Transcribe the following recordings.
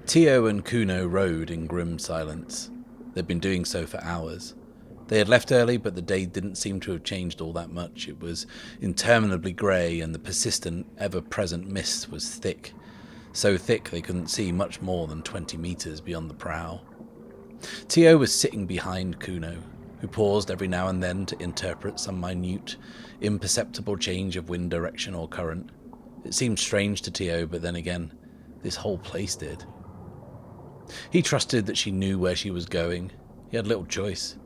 Tio and Kuno rode in grim silence. They'd been doing so for hours. They had left early, but the day didn't seem to have changed all that much. It was interminably grey, and the persistent, ever-present mist was thick. So thick they couldn't see much more than 20 metres beyond the prow. Tio was sitting behind Kuno, who paused every now and then to interpret some minute, imperceptible change of wind direction or current. It seemed strange to Tio, but then again, this whole place did. He trusted that she knew where she was going. He had little choice.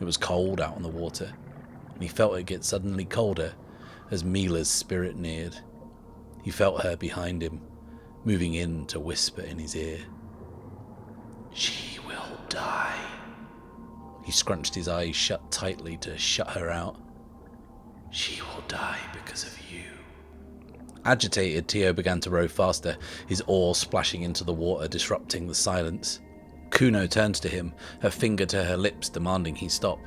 It was cold out on the water, and he felt it get suddenly colder as Mila's spirit neared. He felt her behind him, moving in to whisper in his ear. "She will die." He scrunched his eyes shut tightly to shut her out. "She will die because of you." Agitated, Tio began to row faster, his oar splashing into the water, disrupting the silence. Kuno turns to him, her finger to her lips, demanding he stop.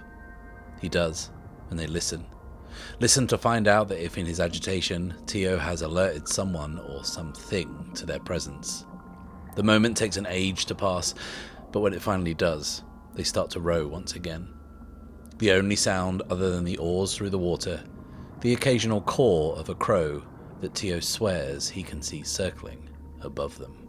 He does, and they listen. Listen to find out that if in his agitation, Tio has alerted someone or something to their presence. The moment takes an age to pass, but when it finally does, they start to row once again. The only sound other than the oars through the water, the occasional caw of a crow that Tio swears he can see circling above them.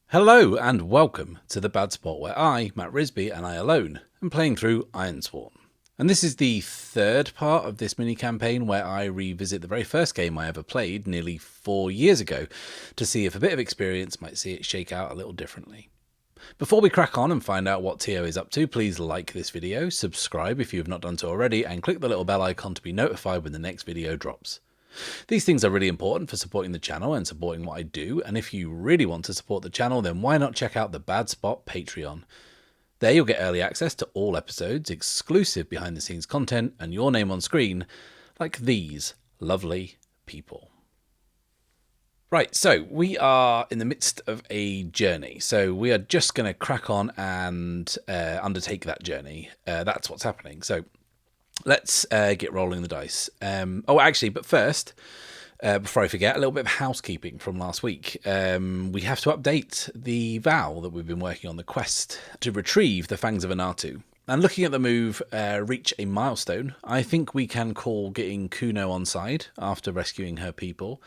Hello and welcome to the Bad Spot, where I, Matt Risby, and I alone am playing through Ironsworn. And this is the third part of this mini-campaign where I revisit the very first game I ever played nearly 4 years ago to see if a bit of experience might see it shake out a little differently. Before we crack on and find out what Tio is up to, please like this video, subscribe if you have not done so already, and click the little bell icon to be notified when the next video drops. These things are really important for supporting the channel and supporting what I do, and if you really want to support the channel, then why not check out the Bad Spot Patreon. There you'll get early access to all episodes, exclusive behind the scenes content, and your name on screen, like these lovely people. Right, so we are in the midst of a journey, so we are just going to crack on and undertake that journey. That's what's happening, so let's get rolling the dice. But first, before I forget, a little bit of housekeeping from last week. We have to update the vow that we've been working on, the quest to retrieve the Fangs of Anatu. And looking at the move, reach a milestone, I think we can call getting Kuno on side after rescuing her people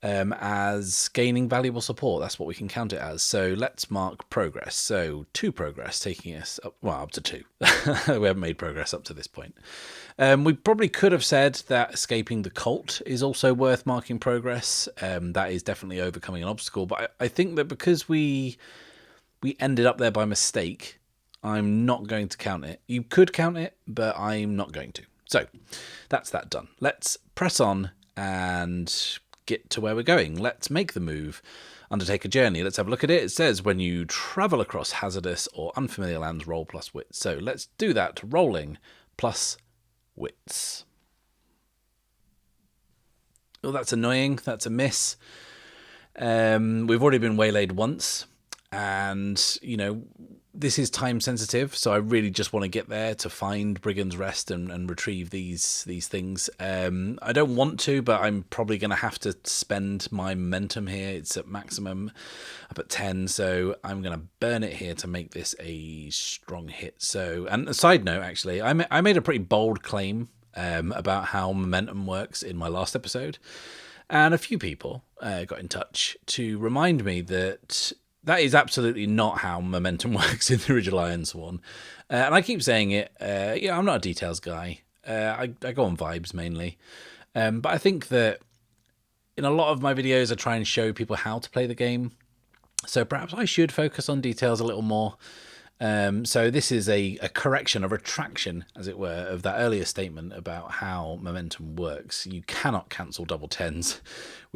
as gaining valuable support. That's what we can count it as. So let's mark progress. So 2 progress, taking us up to 2. We haven't made progress up to this point. We probably could have said that escaping the cult is also worth marking progress. That is definitely overcoming an obstacle. But I think that because we ended up there by mistake, I'm not going to count it. You could count it, but I'm not going to. So that's that done. Let's press on and get to where we're going. Let's make the move, undertake a journey. Let's have a look at it. It says when you travel across hazardous or unfamiliar lands, roll plus wits. So let's do that. Rolling plus wits. Oh, that's annoying. That's a miss. We've already been waylaid once, and this is time sensitive, so I really just want to get there to find Brigand's Rest and retrieve these things. I don't want to, but I'm probably going to have to spend my momentum here. It's at maximum, up at 10, so I'm going to burn it here to make this a strong hit. So, and a side note, actually, I made a pretty bold claim about how momentum works in my last episode, and a few people got in touch to remind me that is absolutely not how momentum works in the original Ironsworn. And I keep saying it, I'm not a details guy. I go on vibes mainly. But I think that in a lot of my videos, I try and show people how to play the game. So perhaps I should focus on details a little more. So this is a correction, a retraction, as it were, of that earlier statement about how momentum works. You cannot cancel double tens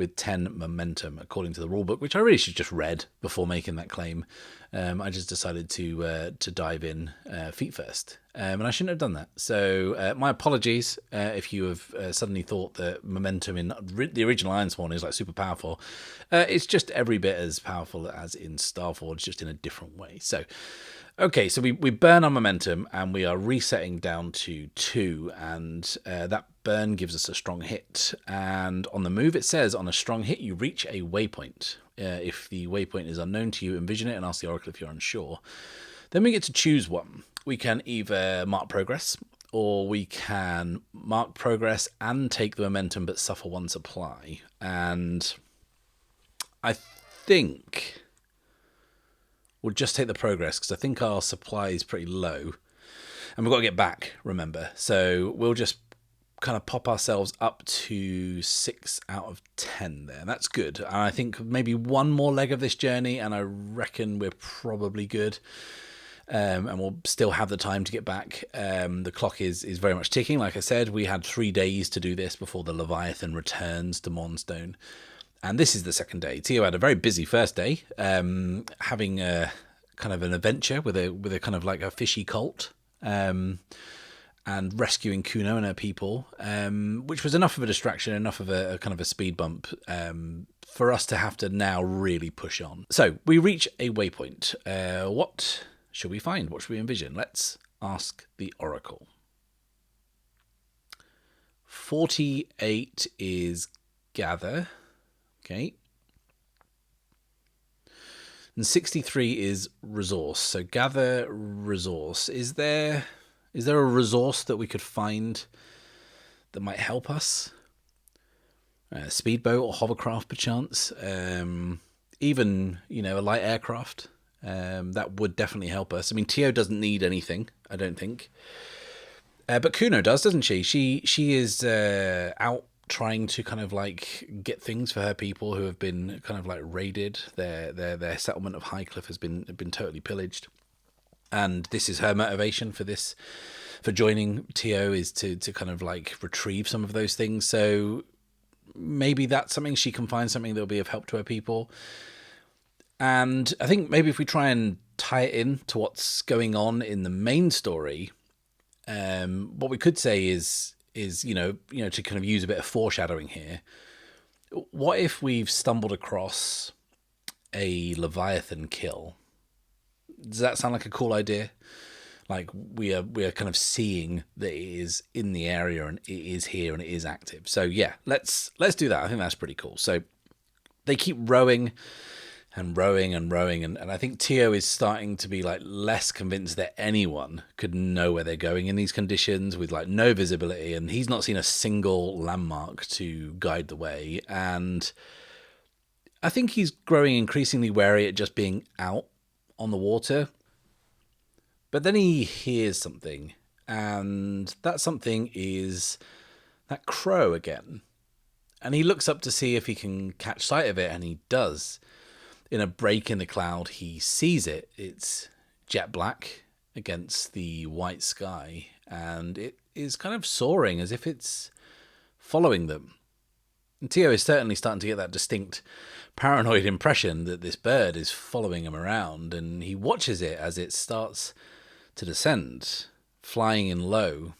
with 10 momentum, according to the rulebook, which I really should just read before making that claim. I just decided to dive in feet first, and I shouldn't have done that. So my apologies if you have suddenly thought that momentum in the original Ironsworn is like super powerful. It's just every bit as powerful as in Starforge, just in a different way. So, okay, so we burn our momentum and we are resetting down to 2, and that burn gives us a strong hit. And on the move, it says, on a strong hit, you reach a waypoint. If the waypoint is unknown to you, envision it and ask the Oracle if you're unsure. Then we get to choose one. We can either mark progress, or we can mark progress and take the momentum but suffer 1 supply. And I think we'll just take the progress, because I think our supply is pretty low. And we've got to get back, remember. So we'll just kind of pop ourselves up to 6 out of 10 there. That's good. And I think maybe one more leg of this journey, and I reckon we're probably good. And we'll still have the time to get back. The clock is very much ticking. Like I said, we had 3 days to do this before the Leviathan returns to Mournstone. And this is the second day. Tio had a very busy first day, having a kind of an adventure with a kind of like a fishy cult, and rescuing Kuno and her people, which was enough of a distraction, enough of a kind of a speed bump for us to have to now really push on. So we reach a waypoint. What should we find? What should we envision? Let's ask the Oracle. 48 is gather. Okay. And 63 is resource. So gather resource. Is there a resource that we could find that might help us? Speedboat or hovercraft, perchance. Even, a light aircraft. That would definitely help us. I mean, Tio doesn't need anything, I don't think. But Kuno does, doesn't she? She is out trying to kind of like get things for her people who have been kind of like raided. Their settlement of Highcliffe has been totally pillaged. And this is her motivation for joining Tio, is to kind of like retrieve some of those things. So maybe that's something she can find, something that'll be of help to her people. And I think maybe if we try and tie it in to what's going on in the main story, what we could say is to kind of use a bit of foreshadowing here. What if we've stumbled across a Leviathan kill? Does that sound like a cool idea? Like we are kind of seeing that it is in the area and it is here and it is active. So yeah, let's do that. I think that's pretty cool. So they keep rowing and rowing and rowing, and I think Tio is starting to be like less convinced that anyone could know where they're going in these conditions with like no visibility, and he's not seen a single landmark to guide the way. And I think he's growing increasingly wary at just being out on the water. But then he hears something, and that something is that crow again. And he looks up to see if he can catch sight of it, and he does. In a break in the cloud, he sees it. It's jet black against the white sky, and it is kind of soaring as if it's following them. And Tio is certainly starting to get that distinct paranoid impression that this bird is following him around, and he watches it as it starts to descend, flying in low.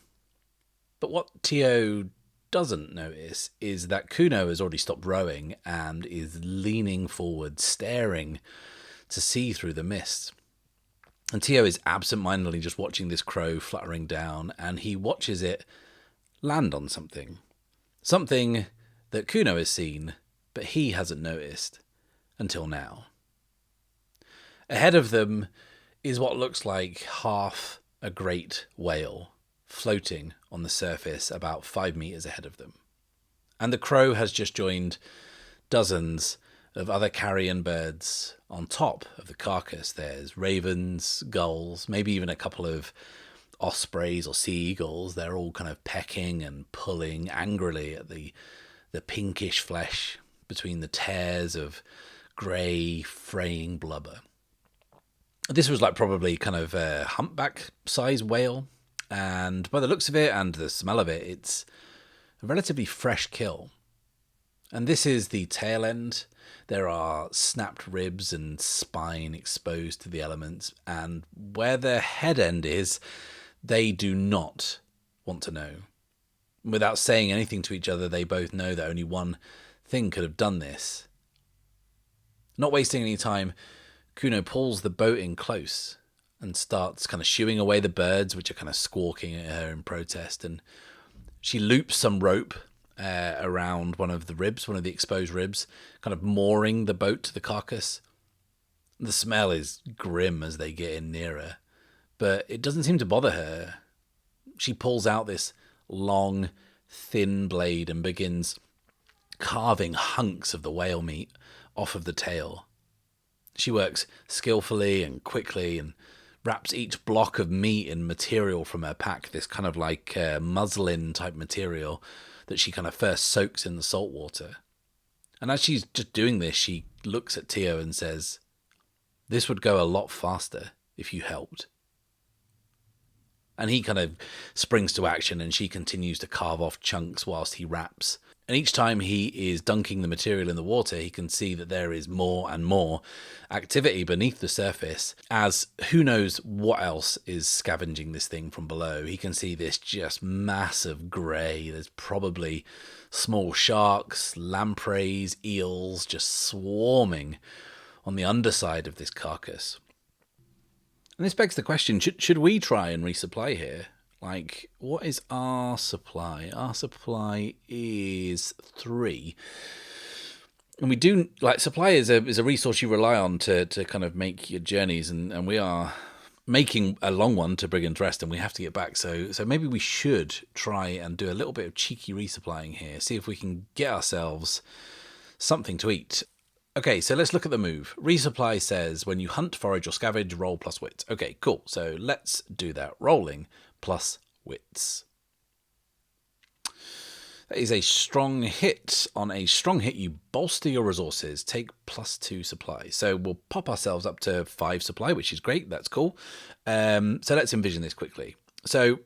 But what Tio doesn't notice is that Kuno has already stopped rowing and is leaning forward, staring to see through the mist. And Tio is absent-mindedly just watching this crow fluttering down, and he watches it land on something. Something that Kuno has seen, but he hasn't noticed until now. Ahead of them is what looks like half a great whale, floating on the surface about 5 meters ahead of them. And the crow has just joined dozens of other carrion birds on top of the carcass. There's ravens, gulls, maybe even a couple of ospreys or sea eagles. They're all kind of pecking and pulling angrily at the pinkish flesh between the tears of grey, fraying blubber. This was like probably kind of a humpback-sized whale. And by the looks of it and the smell of it, it's a relatively fresh kill. And this is the tail end. There are snapped ribs and spine exposed to the elements, and where their head end is, they do not want to know. Without saying anything to each other, they both know that only one thing could have done this. Not wasting any time, Kuno pulls the boat in close and starts kind of shooing away the birds, which are kind of squawking at her in protest. And she loops some rope around one of the exposed ribs, kind of mooring the boat to the carcass. The smell is grim as they get in nearer, but it doesn't seem to bother her. She pulls out this long, thin blade and begins carving hunks of the whale meat off of the tail. She works skillfully and quickly and wraps each block of meat in material from her pack, this kind of like muslin type material that she kind of first soaks in the salt water. And as she's just doing this, she looks at Tio and says, "This would go a lot faster if you helped." And he kind of springs to action, and she continues to carve off chunks whilst he wraps. And each time he is dunking the material in the water, he can see that there is more and more activity beneath the surface, as who knows what else is scavenging this thing from below. He can see this just massive grey. There's probably small sharks, lampreys, eels just swarming on the underside of this carcass. And this begs the question, should we try and resupply here? Like, what is our supply? Our supply is 3. And we do, like, supply is a resource you rely on to kind of make your journeys, and we are making a long one to Brigand's Rest, and we have to get back. So maybe we should try and do a little bit of cheeky resupplying here, see if we can get ourselves something to eat. Okay, so let's look at the move. Resupply says when you hunt, forage, or scavenge, roll plus wits. Okay, cool. So let's do that. Rolling plus wits. That is a strong hit. On a strong hit, you bolster your resources. Take +2 supply. So we'll pop ourselves up to 5 supply, which is great. That's cool. So let's envision this quickly. So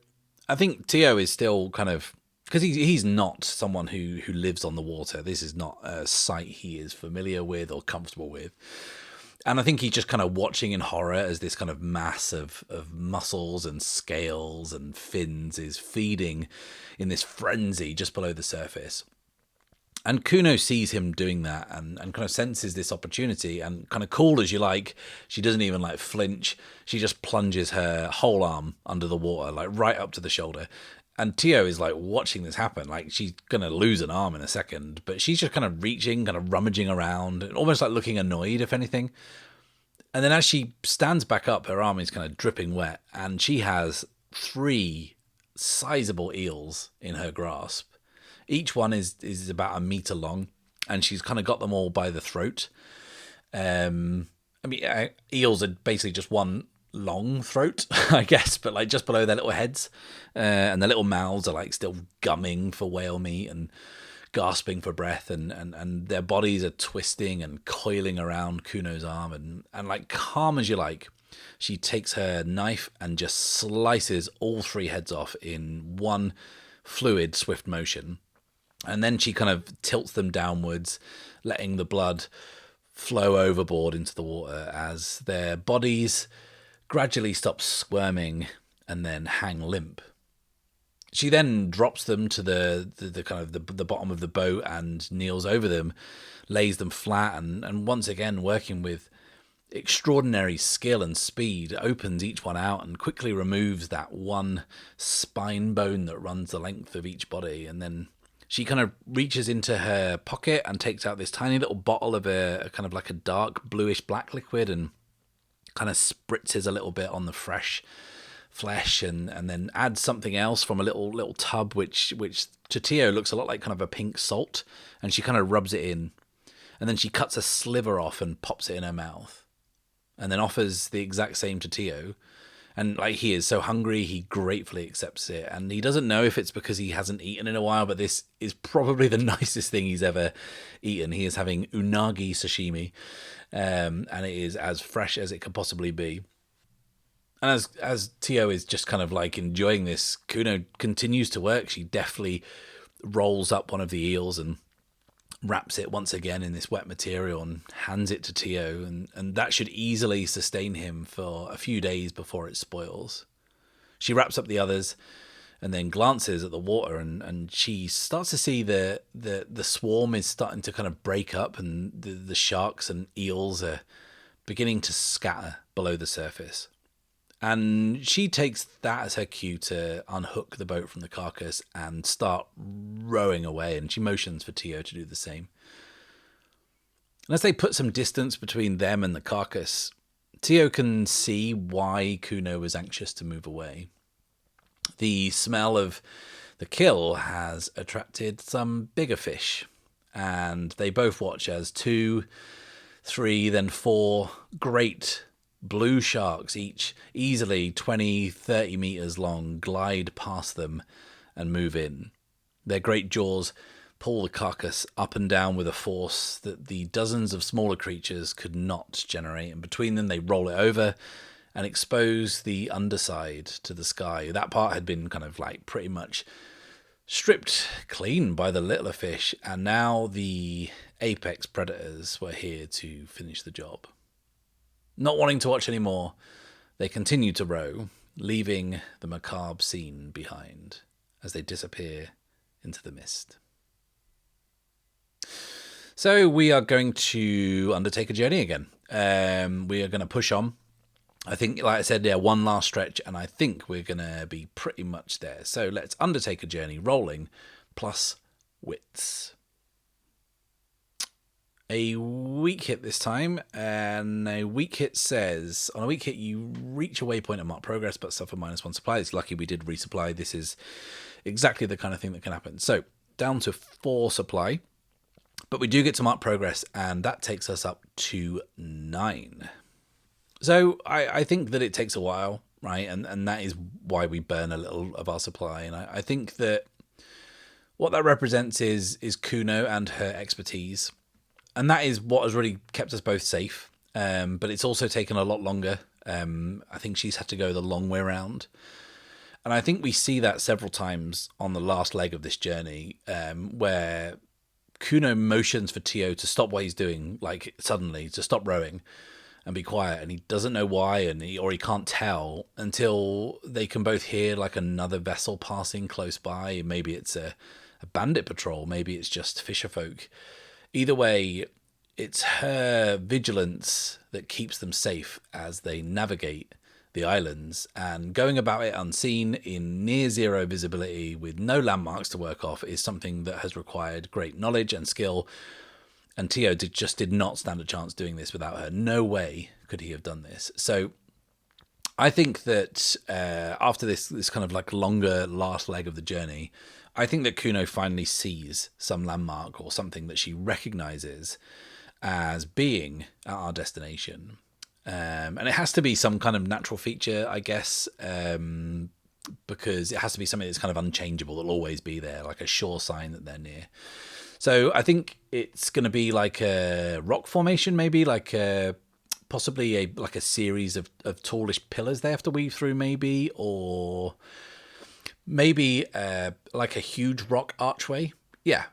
I think Tio is still kind of... because he's not someone who lives on the water. This is not a sight he is familiar with or comfortable with. And I think he's just kind of watching in horror as this kind of mass of muscles and scales and fins is feeding in this frenzy just below the surface. And Kuno sees him doing that and kind of senses this opportunity, and kind of cool as you like, she doesn't even like flinch. She just plunges her whole arm under the water, like right up to the shoulder. And Tio is like watching this happen, like she's going to lose an arm in a second, but she's just kind of reaching, kind of rummaging around, almost like looking annoyed, if anything. And then as she stands back up, her arm is kind of dripping wet, and she has 3 sizable eels in her grasp. Each one is about 1 meter long, and she's kind of got them all by the throat. Eels are basically just one long throat, I guess, but like just below their little heads, and their little mouths are like still gumming for whale meat and gasping for breath, and their bodies are twisting and coiling around Kuno's arm, and like calm as you like, she takes her knife and just slices all 3 heads off in one fluid, swift motion. And then she kind of tilts them downwards, letting the blood flow overboard into the water as their bodies gradually stop squirming and then hang limp. She then drops them to the kind of the bottom of the boat and kneels over them, lays them flat, and once again, working with extraordinary skill and speed, opens each one out and quickly removes that one spine bone that runs the length of each body. And then she kind of reaches into her pocket and takes out this tiny little bottle of a kind of like a dark bluish black liquid and kind of spritzes a little bit on the fresh flesh, and then adds something else from a little tub which to Tio looks a lot like kind of a pink salt, and she kind of rubs it in, and then she cuts a sliver off and pops it in her mouth, and then offers the exact same to Tio. And like, he is so hungry, he gratefully accepts it, and he doesn't know if it's because he hasn't eaten in a while, but this is probably the nicest thing he's ever eaten. He is having unagi sashimi, and it is as fresh as it could possibly be. And as Tio is just kind of like enjoying this, Kuno continues to work. She deftly rolls up one of the eels and wraps it once again in this wet material and hands it to Tio, and that should easily sustain him for a few days before it spoils. She wraps up the others and then glances at the water, and she starts to see the swarm is starting to kind of break up, and the sharks and eels are beginning to scatter below the surface. And she takes that as her cue to unhook the boat from the carcass and start rowing away, and she motions for Tio to do the same. And as they put some distance between them and the carcass, Tio can see why Kuno was anxious to move away. The smell of the kill has attracted some bigger fish, and they both watch as 2, 3, then 4 great blue sharks, each easily 20, 30 meters long, glide past them and move in. Their great jaws pull the carcass up and down with a force that the dozens of smaller creatures could not generate, and between them they roll it over and expose the underside to the sky. That part had been kind of like pretty much stripped clean by the littler fish, and now the apex predators were here to finish the job. Not wanting to watch anymore, they continue to row, leaving the macabre scene behind as they disappear into the mist. So we are going to undertake a journey again. We are going to push on. I think, like I said, one last stretch, and I think we're going to be pretty much there. So let's undertake a journey, rolling, plus wits. A weak hit this time, and a weak hit says, on a weak hit you reach a waypoint and mark progress but suffer -1 supply. It's lucky we did resupply. This is exactly the kind of thing that can happen. So down to 4 supply, but we do get to mark progress, and that takes us up to 9. So I think that it takes a while, right? And that is why we burn a little of our supply. And I think that what that represents is Kuno and her expertise. And that is what has really kept us both safe. But it's also taken a lot longer. I think she's had to go the long way around. And I think we see that several times on the last leg of this journey, where Kuno motions for Tio to stop what he's doing, like suddenly, to stop rowing and be quiet. And he doesn't know why, or he can't tell until they can both hear like another vessel passing close by. Maybe it's a bandit patrol. Maybe it's just fisherfolk. Either way, it's her vigilance that keeps them safe as they navigate the islands, and going about it unseen in near zero visibility with no landmarks to work off is something that has required great knowledge and skill, and Tio just did not stand a chance doing this without her. No way could he have done this. So I think that after this kind of like longer last leg of the journey, I think that Kuno finally sees some landmark or something that she recognizes as being at our destination. And it has to be some kind of natural feature, I guess, because it has to be something that's kind of unchangeable, that'll always be there, like a sure sign that they're near. So I think it's going to be like a rock formation, maybe like possibly a series of tallish pillars they have to weave through, maybe, or maybe like a huge rock archway. Yeah,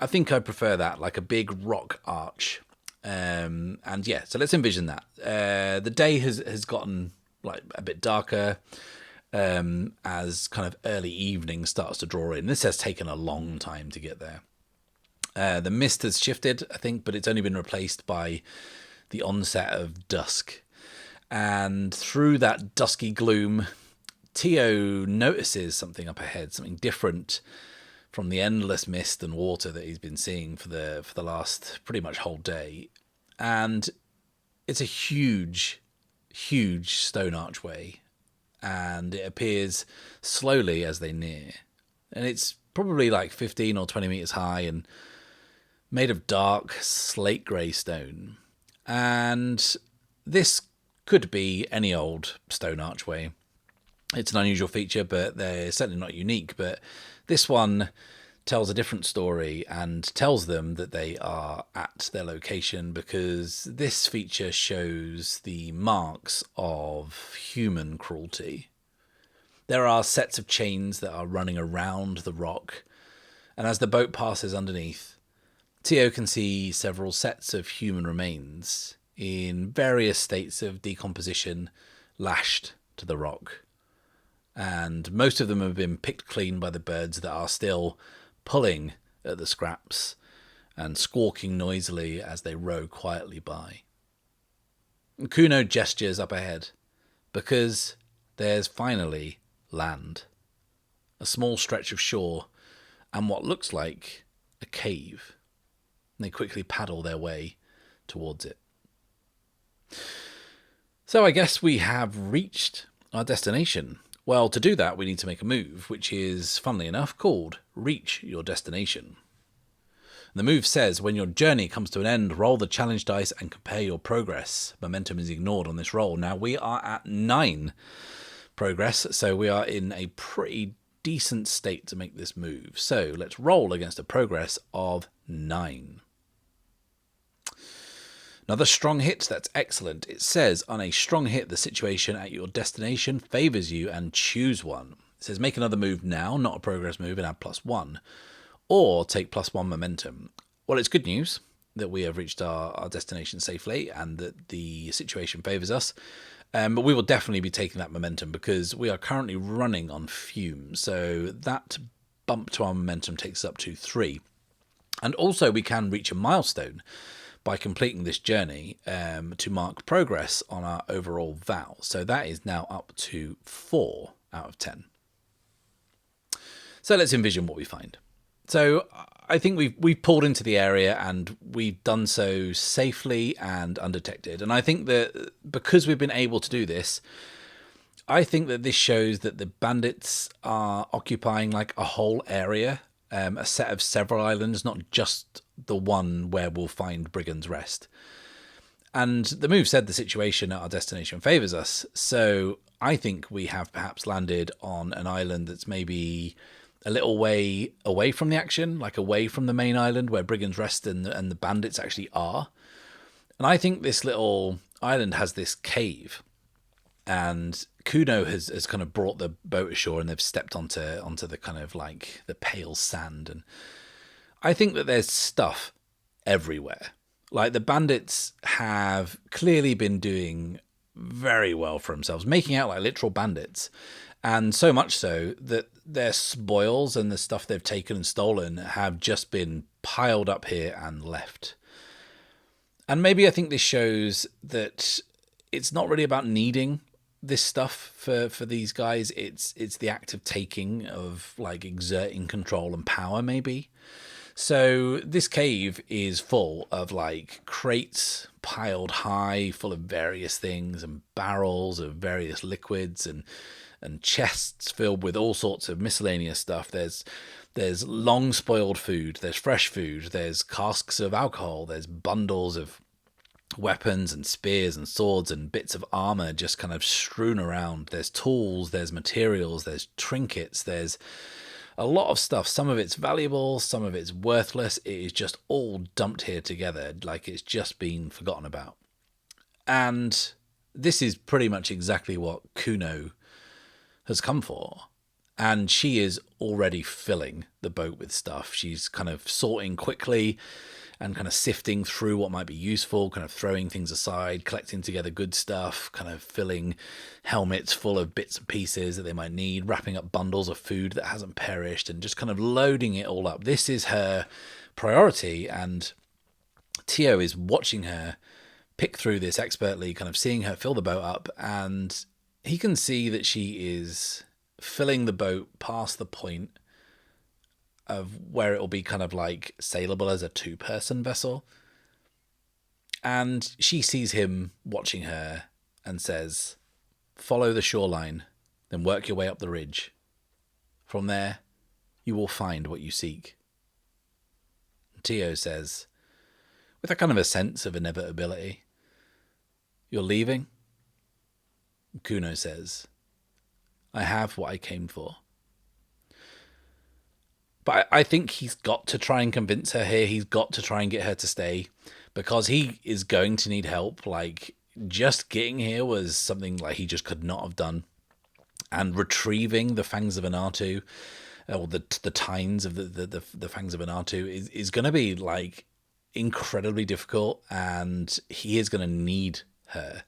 I think I prefer that, like a big rock arch. And yeah, so let's envision that. The day has gotten like a bit darker as kind of early evening starts to draw in. This has taken a long time to get there. The mist has shifted, I think, but it's only been replaced by the onset of dusk. And through that dusky gloom, Tio notices something up ahead, something different from the endless mist and water that he's been seeing for the last pretty much whole day. And it's a huge, huge stone archway, and it appears slowly as they near. And it's probably like 15 or 20 meters high and made of dark slate grey stone. And this could be any old stone archway. It's an unusual feature, but they're certainly not unique. But this one tells a different story and tells them that they are at their location, because this feature shows the marks of human cruelty. There are sets of chains that are running around the rock, and as the boat passes underneath, Tio can see several sets of human remains in various states of decomposition lashed to the rock. And most of them have been picked clean by the birds that are still pulling at the scraps and squawking noisily as they row quietly by. Kuno gestures up ahead because there's finally land. A small stretch of shore and what looks like a cave. They quickly paddle their way towards it. So I guess we have reached our destination. Well, to do that, we need to make a move, which is, funnily enough, called Reach Your Destination. The move says, when your journey comes to an end, roll the challenge dice and compare your progress. Momentum is ignored on this roll. Now, we are at 9 progress, so we are in a pretty decent state to make this move. So let's roll against a progress of 9. Another strong hit, that's excellent. It says, on a strong hit, the situation at your destination favours you and choose one. It says, make another move now, not a progress move, and add +1. Or take +1 momentum. Well, it's good news that we have reached our destination safely and that the situation favours us. But we will definitely be taking that momentum because we are currently running on fumes. So that bump to our momentum takes us up to 3. And also we can reach a milestone by completing this journey to mark progress on our overall vow. So that is now up to 4 out of 10. So let's envision what we find. So I think we've pulled into the area and we've done so safely and undetected. And I think that because we've been able to do this, I think that this shows that the bandits are occupying like a whole area, a set of several islands, not just the one where we'll find Brigand's Rest. And the move said the situation at our destination favours us. So I think we have perhaps landed on an island that's maybe a little way away from the action, like away from the main island where Brigand's Rest and the bandits actually are. And I think this little island has this cave. And Kuno has kind of brought the boat ashore and they've stepped onto the kind of like the pale sand. And I think that there's stuff everywhere. Like the bandits have clearly been doing very well for themselves, making out like literal bandits. And so much so that their spoils and the stuff they've taken and stolen have just been piled up here and left. And maybe I think this shows that it's not really about needing this stuff for these guys. It's the act of taking, of like exerting control and power maybe. So this cave is full of like crates piled high, full of various things and barrels of various liquids and chests filled with all sorts of miscellaneous stuff. There's long spoiled food, there's fresh food, there's casks of alcohol, there's bundles of weapons and spears and swords and bits of armor just kind of strewn around. There's tools, there's materials, there's trinkets, there's a lot of stuff. Some of it's valuable, some of it's worthless. It is just all dumped here together like it's just been forgotten about. And this is pretty much exactly what Kuno has come for. And she is already filling the boat with stuff. She's kind of sorting quickly and kind of sifting through what might be useful, kind of throwing things aside, collecting together good stuff, kind of filling helmets full of bits and pieces that they might need, wrapping up bundles of food that hasn't perished, and just kind of loading it all up. This is her priority, and Tio is watching her pick through this expertly, kind of seeing her fill the boat up, and he can see that she is filling the boat past the point of where it'll be kind of like saleable as a 2-person vessel. And she sees him watching her and says, "Follow the shoreline, then work your way up the ridge. From there, you will find what you seek." Tio says, with a kind of a sense of inevitability, "You're leaving?" Kuno says, "I have what I came for." But I think he's got to try and convince her here. He's got to try and get her to stay because he is going to need help. Like, just getting here was something like he just could not have done. And retrieving the fangs of Anatu, or the tines of the fangs of Anatu is going to be like incredibly difficult, and he is going to need her.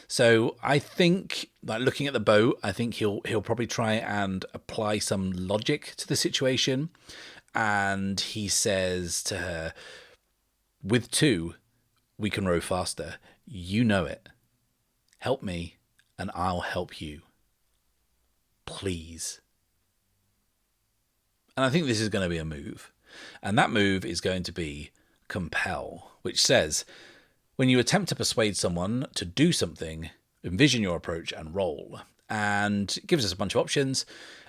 So I think, like, looking at the boat, I think he'll probably try and apply some logic to the situation. And he says to her, with two, we can row faster. You know it. Help me, and I'll help you. Please. And I think this is going to be a move. And that move is going to be compel, which says, when you attempt to persuade someone to do something, envision your approach and roll. And it gives us a bunch of options.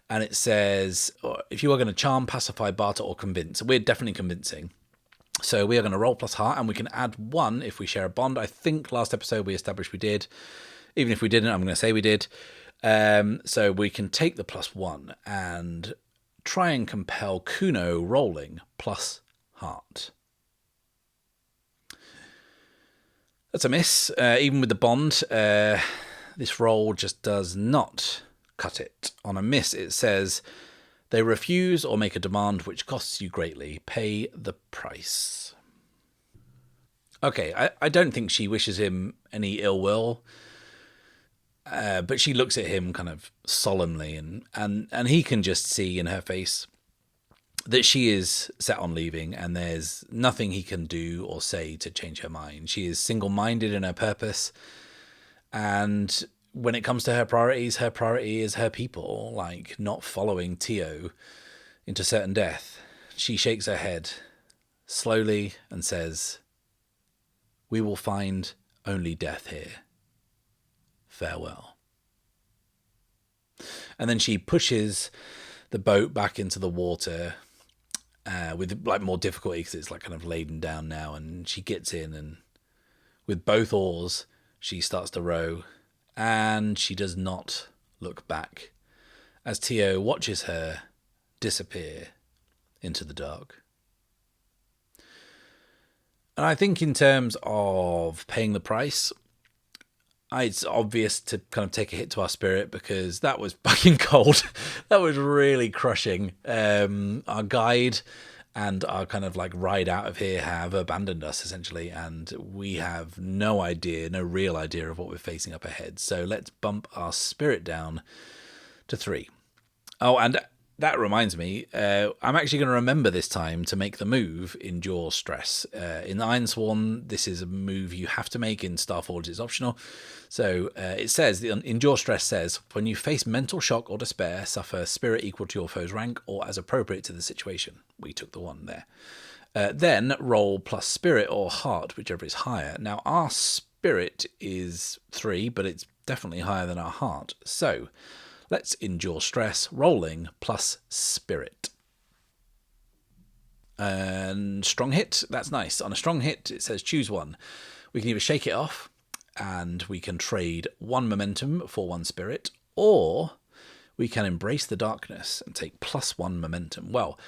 And it says, if you are going to charm, pacify, barter, or convince, we're definitely convincing. So we are going to roll plus heart, and we can add 1 if we share a bond. I think last episode we established we did. Even if we didn't, I'm going to say we did. So we can take the +1 and try and compel Kuno rolling plus heart. That's a miss. Even with the bond, this roll just does not cut it. On a miss, it says, they refuse or make a demand which costs you greatly. Pay the price. Okay, I don't think she wishes him any ill will. But she looks at him kind of solemnly, and he can just see in her face that she is set on leaving, and there's nothing he can do or say to change her mind. She is single-minded in her purpose, and when it comes to her priority is her people, like not following Tio into certain death. She shakes her head slowly and says, we will find only death here. Farewell. And then she pushes the boat back into the water with like more difficulty because it's like kind of laden down now. And she gets in, and with both oars, she starts to row, and she does not look back as Tio watches her disappear into the dark. And I think in terms of paying the price, it's obvious to kind of take a hit to our spirit, because that was fucking cold. That was really crushing. Our guide and our kind of like ride out of here have abandoned us essentially, and we have no real idea of what we're facing up ahead. So let's bump our spirit down to 3. Oh, and that reminds me, I'm actually going to remember this time to make the move Endure Stress. In Ironsworn, this is a move you have to make. In Starforged, it's optional. So it says, Endure Stress says, when you face mental shock or despair, suffer spirit equal to your foe's rank or as appropriate to the situation. We took the 1 there. Then roll plus spirit or heart, whichever is higher. Now, our spirit is 3, but it's definitely higher than our heart. So let's endure stress, rolling plus spirit. And strong hit, that's nice. On a strong hit, it says choose 1. We can either shake it off, and we can trade 1 momentum for 1 spirit, or we can embrace the darkness and take +1 momentum. Well,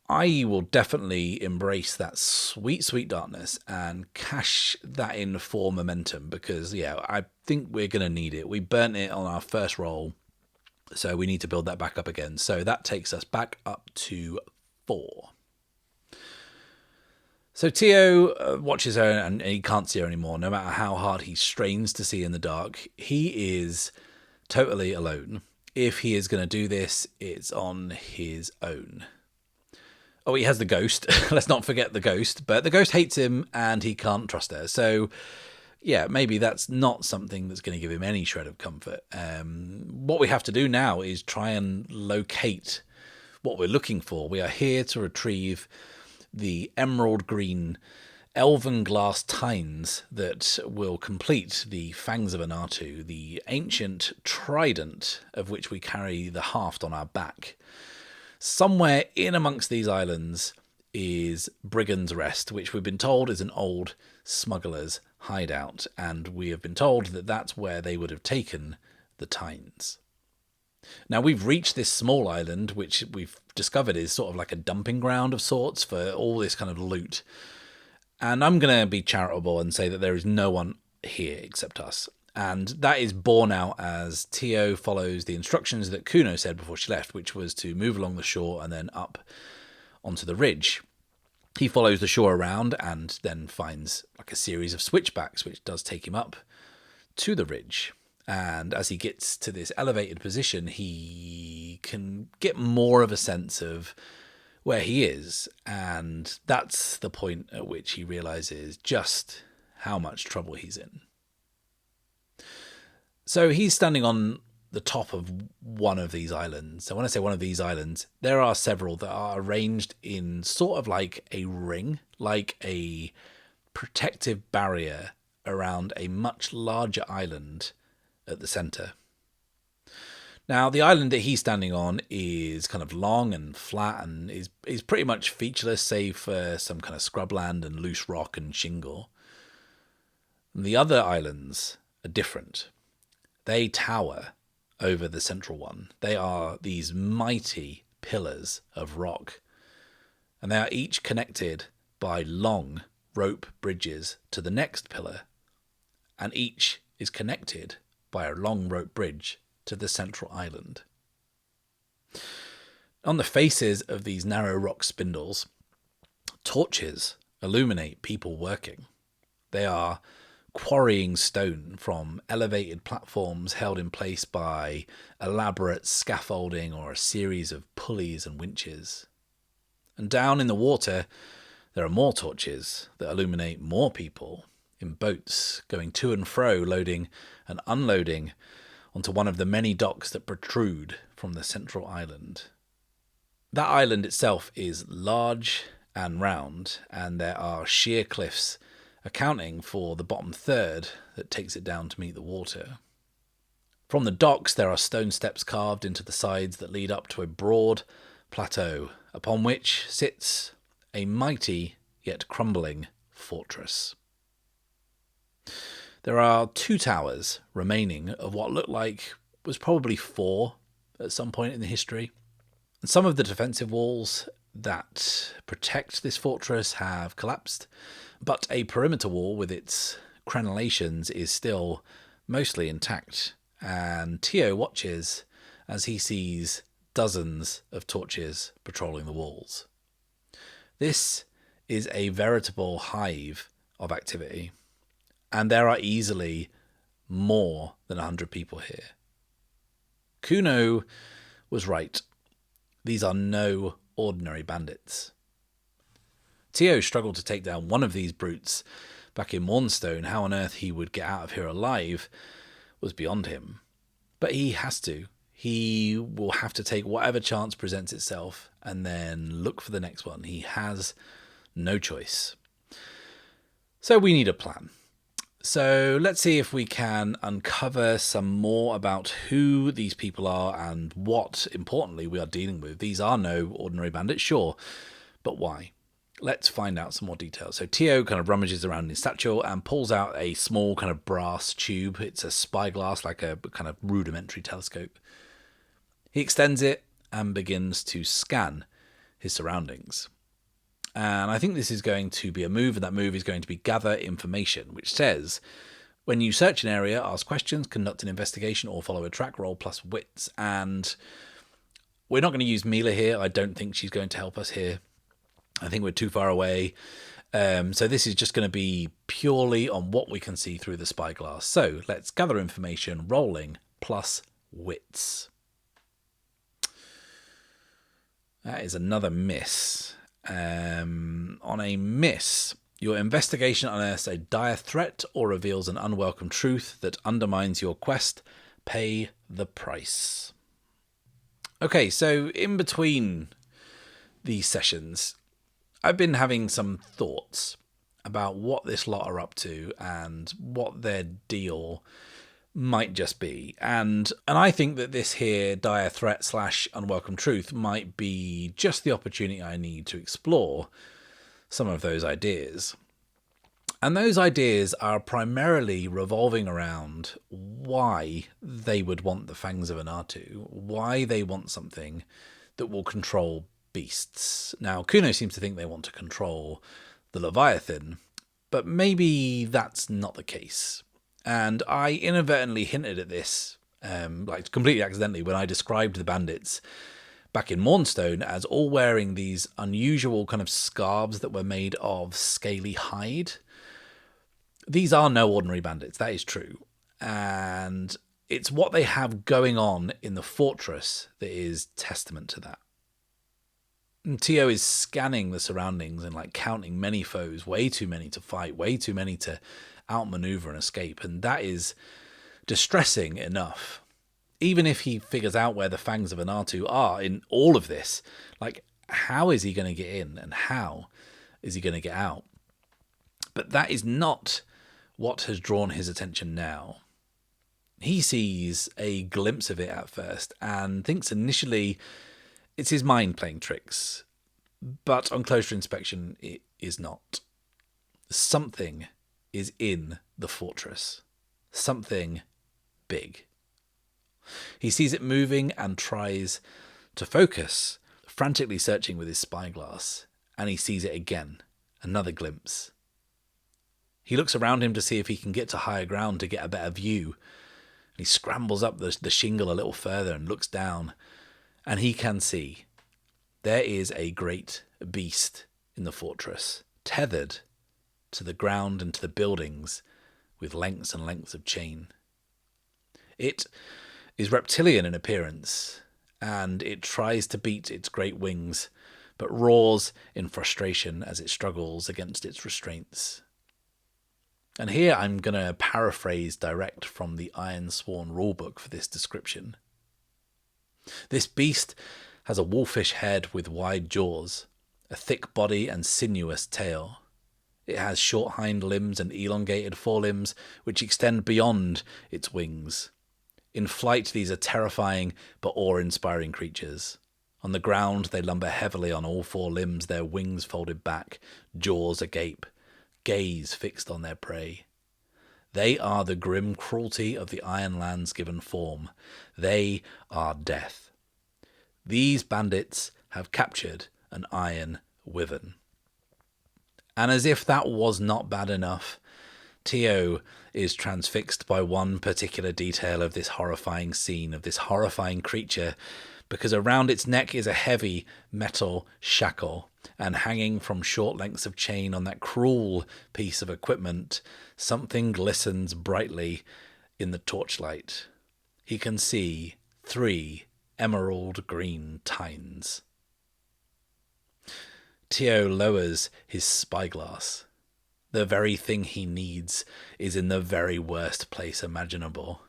I will definitely embrace that sweet, sweet darkness and cash that in for momentum, because, yeah, I think we're going to need it. We burnt it on our first roll, so we need to build that back up again. So that takes us back up to 4. So Tio watches her, and he can't see her anymore. No matter how hard he strains to see in the dark, he is totally alone. If he is going to do this, it's on his own. Oh, he has the ghost. Let's not forget the ghost. But the ghost hates him, and he can't trust her. So, yeah, maybe that's not something that's going to give him any shred of comfort. What we have to do now is try and locate what we're looking for. We are here to retrieve the emerald green elven glass tines that will complete the Fangs of Anatu, the ancient trident of which we carry the haft on our back. Somewhere in amongst these islands is Brigand's Rest, which we've been told is an old smuggler's hideout, and we have been told that that's where they would have taken the tines. Now, we've reached this small island, which we've discovered is sort of like a dumping ground of sorts for all this kind of loot. And I'm going to be charitable and say that there is no one here except us. And that is borne out as Tio follows the instructions that Kuno said before she left, which was to move along the shore and then up onto the ridge. He follows the shore around and then finds like a series of switchbacks, which does take him up to the ridge. And as he gets to this elevated position, he can get more of a sense of where he is. And that's the point at which he realizes just how much trouble he's in. So he's standing on the top of one of these islands. So when I say one of these islands, there are several that are arranged in sort of like a ring, like a protective barrier around a much larger island at the centre. Now, the island that he's standing on is kind of long and flat and is pretty much featureless, save for some kind of scrubland and loose rock and shingle. And the other islands are different. They tower over the central one. They are these mighty pillars of rock, and they are each connected by long rope bridges to the next pillar, and each is connected by a long rope bridge to the central island. On the faces of these narrow rock spindles, torches illuminate people working. They are quarrying stone from elevated platforms held in place by elaborate scaffolding or a series of pulleys and winches. And down in the water, there are more torches that illuminate more people in boats going to and fro, loading and unloading onto one of the many docks that protrude from the central island. That island itself is large and round, and there are sheer cliffs accounting for the bottom third that takes it down to meet the water. From the docks, there are stone steps carved into the sides that lead up to a broad plateau, upon which sits a mighty yet crumbling fortress. There are 2 towers remaining of what looked like was probably 4 at some point in the history. And some of the defensive walls that protect this fortress have collapsed, but a perimeter wall with its crenellations is still mostly intact, and Tio watches as he sees dozens of torches patrolling the walls. This is a veritable hive of activity, and there are easily more than 100 people here. Kuno was right. These are no ordinary bandits. Tio struggled to take down one of these brutes back in Mournstone. How on earth he would get out of here alive was beyond him. But he has to. He will have to take whatever chance presents itself and then look for the next one. He has no choice. So we need a plan. So let's see if we can uncover some more about who these people are and what, importantly, we are dealing with. These are no ordinary bandits, sure, but why? Let's find out some more details. So Tio kind of rummages around in his satchel and pulls out a small kind of brass tube. It's a spyglass, like a kind of rudimentary telescope. He extends it and begins to scan his surroundings. And I think this is going to be a move, and that move is going to be gather information, which says, when you search an area, ask questions, conduct an investigation, or follow a track, roll plus wits. And we're not going to use Mila here. I don't think she's going to help us here. I think we're too far away. So this is just going to be purely on what we can see through the spyglass. So let's gather information, rolling plus wits. That is another miss. On a miss, your investigation unearths a dire threat or reveals an unwelcome truth that undermines your quest. Pay the price. Okay, so in between these sessions, I've been having some thoughts about what this lot are up to and what their deal might just be. And I think that this here dire threat / unwelcome truth might be just the opportunity I need to explore some of those ideas. And those ideas are primarily revolving around why they would want the Fangs of Anatu, why they want something that will control beasts. Now, Kuno seems to think they want to control the Leviathan, but maybe that's not the case. And I inadvertently hinted at this, like completely accidentally, when I described the bandits back in Mournstone as all wearing these unusual kind of scarves that were made of scaly hide. These are no ordinary bandits, that is true. And it's what they have going on in the fortress that is testament to that. And Tio is scanning the surroundings and counting many foes, way too many to fight, way too many to outmaneuver and escape. And that is distressing enough. Even if he figures out where the fangs of Anatu are in all of this, how is he going to get in and how is he going to get out? But that is not what has drawn his attention now. He sees a glimpse of it at first and thinks initially it's his mind playing tricks. But on closer inspection, it is not. Something is in the fortress. Something big. He sees it moving and tries to focus, frantically searching with his spyglass, and he sees it again, another glimpse. He looks around him to see if he can get to higher ground to get a better view. He scrambles up the shingle a little further and looks down, and he can see there is a great beast in the fortress, tethered to the ground and to the buildings with lengths and lengths of chain. It is reptilian in appearance, and it tries to beat its great wings, but roars in frustration as it struggles against its restraints. And here I'm going to paraphrase direct from the Ironsworn rulebook for this description. This beast has a wolfish head with wide jaws, a thick body and sinuous tail. It has short hind limbs and elongated forelimbs which extend beyond its wings. In flight, these are terrifying but awe-inspiring creatures. On the ground, they lumber heavily on all four limbs, their wings folded back, jaws agape, gaze fixed on their prey. They are the grim cruelty of the Iron Land's given form. They are death. These bandits have captured an iron wyvern. And as if that was not bad enough, Tio is transfixed by one particular detail of this horrifying scene, of this horrifying creature, because around its neck is a heavy metal shackle, and hanging from short lengths of chain on that cruel piece of equipment, something glistens brightly in the torchlight. He can see 3 emerald green tines. Tio lowers his spyglass. The very thing he needs is in the very worst place imaginable.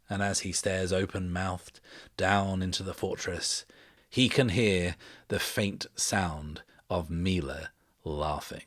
And as he stares open-mouthed down into the fortress, he can hear the faint sound of Mila laughing.